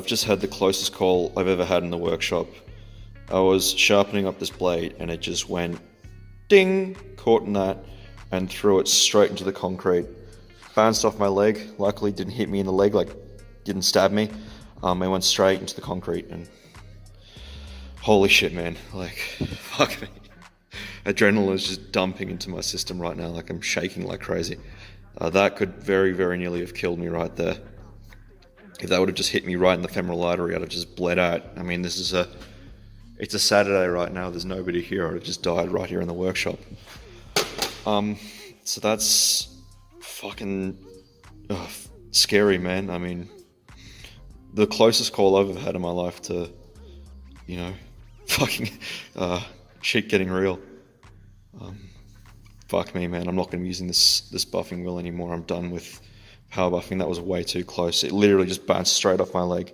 just had the closest call I've ever had in the workshop. I was sharpening up this blade and it just went ding, caught in that, and threw it straight into the concrete. Bounced off my leg, luckily didn't hit me in the leg, like didn't stab me. It went straight into the concrete and holy shit, man, like fuck me. Adrenaline is just dumping into my system right now, like I'm shaking like crazy. That could very, very nearly have killed me right there. If that would have just hit me right in the femoral artery, I'd have just bled out. I mean, it's a Saturday right now, there's nobody here, I'd have just died right here in the workshop. So that's fucking scary, man. I mean, the closest call I've ever had in my life to, you know, fucking shit getting real. Fuck me, man. I'm not going to be using this buffing wheel anymore. I'm done with power buffing. That was way too close. It literally just bounced straight off my leg.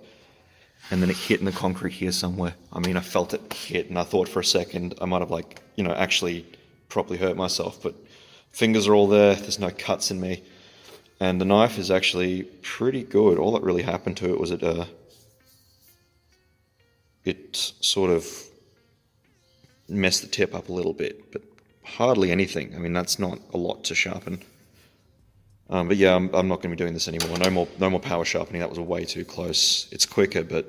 And then it hit in the concrete here somewhere. I mean, I felt it hit and I thought for a second I might have like, you know, actually properly hurt myself. But fingers are all there. There's no cuts in me. And the knife is actually pretty good. All that really happened to it was it sort of messed the tip up a little bit, but hardly anything. I mean, that's not a lot to sharpen. But yeah, I'm not going to be doing this anymore. No more power sharpening. That was way too close. It's quicker, but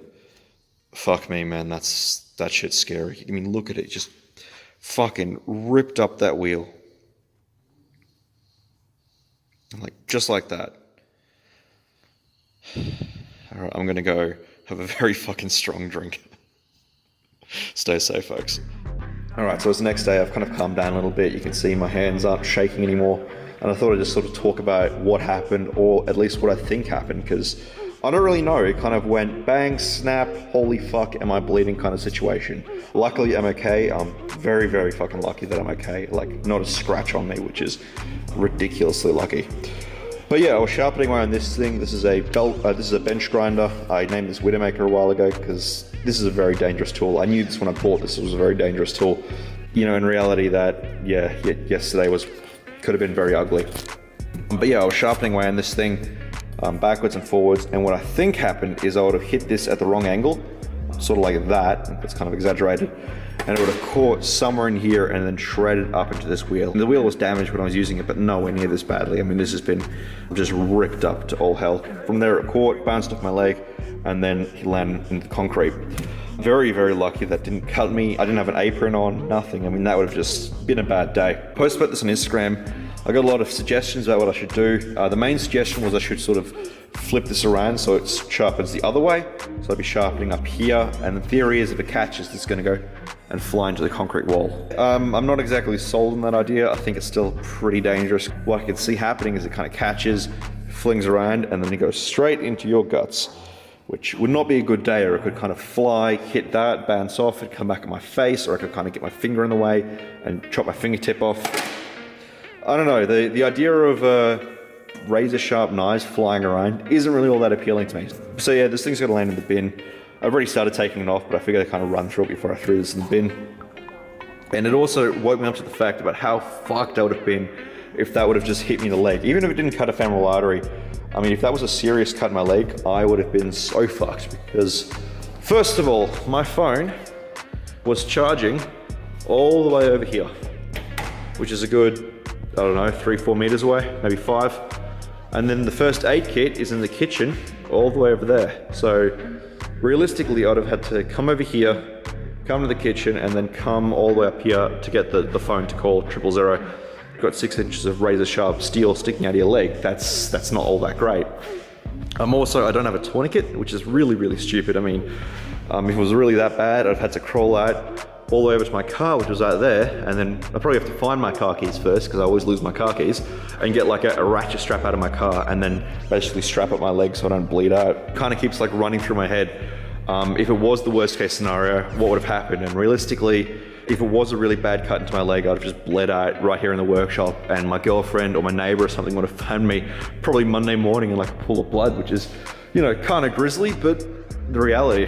fuck me, man. That shit's scary. I mean, look at it. Just fucking ripped up that wheel. Like, just like that. Alright, I'm going to go have a very fucking strong drink. Stay safe, folks. Alright, so it's the next day. I've kind of calmed down a little bit. You can see my hands aren't shaking anymore. And I thought I'd just sort of talk about what happened, or at least what I think happened, because I don't really know. It kind of went bang, snap, holy fuck, am I bleeding kind of situation. Luckily, I'm okay. I'm very, very fucking lucky that I'm okay. Like, not a scratch on me, which is ridiculously lucky. But yeah, I was sharpening away on this thing. This is a bench grinder. I named this Widowmaker a while ago because this is a very dangerous tool. I knew this when I bought this. It was a very dangerous tool. You know, in reality, yesterday could have been very ugly. But yeah, I was sharpening away on this thing backwards and forwards, and what I think happened is I would have hit this at the wrong angle, sort of like that. It's kind of exaggerated, and it would have caught somewhere in here and then shredded up into this wheel. And the wheel was damaged when I was using it, but nowhere near this badly. I mean, this has been just ripped up to all hell. From there it caught, bounced off my leg, and then he landed in the concrete. Very, very lucky that didn't cut me. I didn't have an apron on, nothing. I mean, that would have just been a bad day. Posted about this on Instagram. I got a lot of suggestions about what I should do. The main suggestion was I should sort of flip this around so it sharpens the other way. So I'd be sharpening up here, and the theory is if it catches, it's gonna go and fly into the concrete wall. I'm not exactly sold on that idea. I think it's still pretty dangerous. What I can see happening is it kind of catches, flings around, and then it goes straight into your guts, which would not be a good day. Or it could kind of fly, hit that, bounce off, it'd come back in my face, or I could kind of get my finger in the way and chop my fingertip off. I don't know, the idea of razor sharp knives flying around isn't really all that appealing to me. So yeah, this thing's gonna land in the bin. I've already started taking it off, but I figured I'd kind of run through it before I threw this in the bin. And it also woke me up to the fact about how fucked I would have been if that would have just hit me in the leg. Even if it didn't cut a femoral artery, I mean, if that was a serious cut in my leg, I would have been so fucked, because first of all, my phone was charging all the way over here, which is a good, I don't know, 3-4 meters away, maybe 5. And then the first aid kit is in the kitchen, all the way over there. So realistically, I'd have had to come over here, come to the kitchen, and then come all the way up here to get the phone to call 000. You've got 6 inches of razor sharp steel sticking out of your leg. That's not all that great. I don't have a tourniquet, which is really, really stupid. I mean, if it was really that bad, I'd have had to crawl out all the way over to my car, which was out there, and then I probably have to find my car keys first, because I always lose my car keys, and get like a ratchet strap out of my car, and then basically strap up my leg so I don't bleed out. Kind of keeps like running through my head. If it was the worst case scenario, what would have happened? And realistically, if it was a really bad cut into my leg, I'd have just bled out right here in the workshop, and my girlfriend or my neighbor or something would have found me probably Monday morning in like a pool of blood, which is, you know, kind of grisly, but the reality.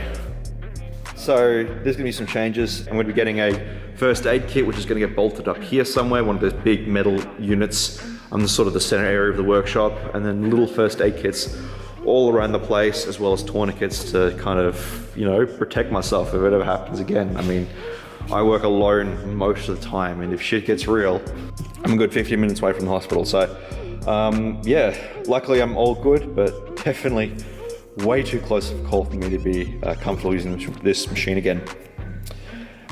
So there's gonna be some changes. I'm gonna be getting a first aid kit, which is gonna get bolted up here somewhere, one of those big metal units on the sort of the center area of the workshop, and then little first aid kits all around the place, as well as tourniquets to kind of, you know, protect myself if it ever happens again. I mean, I work alone most of the time, and if shit gets real, I'm a good 15 minutes away from the hospital. So, yeah, luckily I'm all good, but definitely way too close of a call for me to be comfortable using this machine again.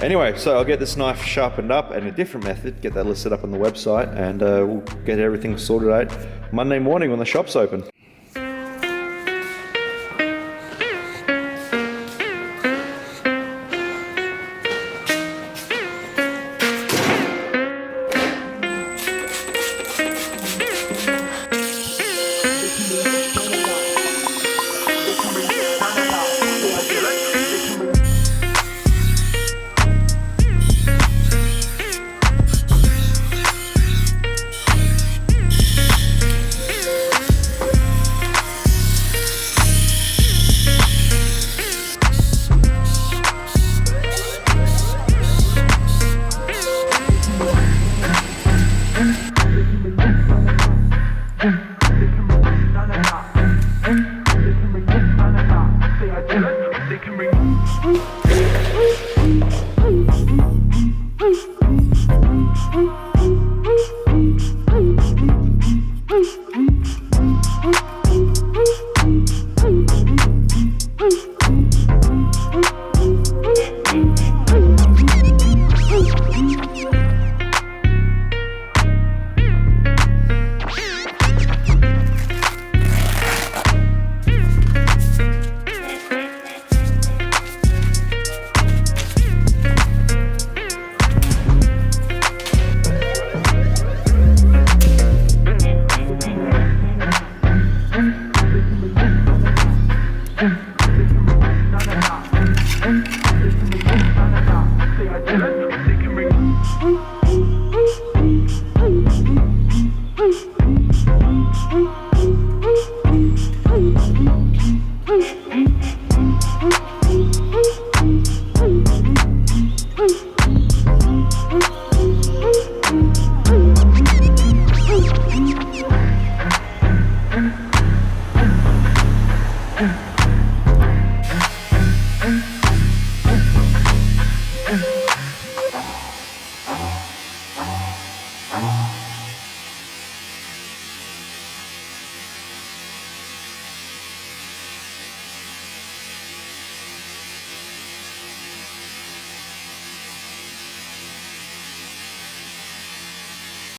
Anyway, so I'll get this knife sharpened up and a different method, get that listed up on the website, and we'll get everything sorted out Monday morning when the shop's open.